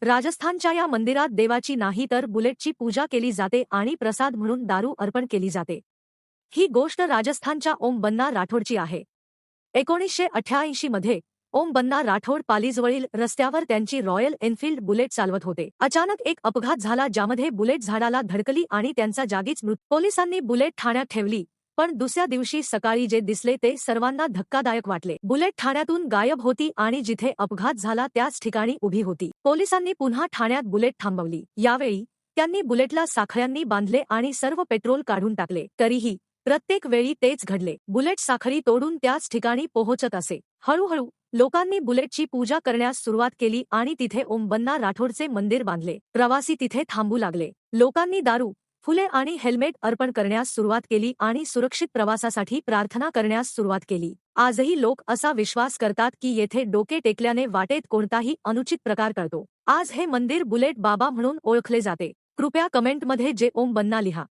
राजस्थानच्या या मंदिरात देवाची नाही तर बुलेटची पूजा केली जाते आणि प्रसाद म्हणून दारू अर्पण केली जाते। ही गोष्ट राजस्थानच्या ओम बन्ना राठोडची आहे। 1988 मध्ये ओम बन्ना राठोड पालीजवळील रस्त्यावर त्यांची रॉयल एनफील्ड बुलेट चालवत होते। अचानक एक अपघात झाला ज्यामध्ये बुलेट झाडाला धडकली आणि त्यांचा जागीच मृत्यू। पोलिसांनी बुलेट ठाण्यात ठेवली, पण दुसऱ्या दिवशी सकाळी जे दिसले ते सर्वांना धक्कादायक वाटले। बुलेट ठाण्यातून गायब होती आणि जिथे अपघात झाला त्याच ठिकाणी उभी होती। पोलिसांनी पुन्हा ठाण्यात बुलेट थांबवली। यावेळी त्यांनी बुलेटला साखळ्यांनी बांधले आणि सर्व पेट्रोल काढून टाकले। तरीही प्रत्येक वेळी तेच घडले। बुलेट साखळी तोडून त्याच ठिकाणी पोहोचत असे। हळूहळू लोकांनी बुलेटची पूजा करण्यास सुरुवात केली आणि तिथे ओम बन्ना राठोडचे मंदिर बांधले। प्रवासी तिथे थांबू लागले। लोकांनी दारू, फुले आणि हेल्मेट अर्पण करण्यास सुरुवात केली आणि सुरक्षित प्रवासासाठी प्रार्थना करण्यास सुरुवात केली। आजही लोक असा विश्वास करतात की येथे डोके टेकल्याने वाटेत कोणताही अनुचित प्रकार घडतो। आज हे मंदिर बुलेट बाबा म्हणून ओळखले जाते। कृपया कमेंटमध्ये जय ओम बन्ना लिहा।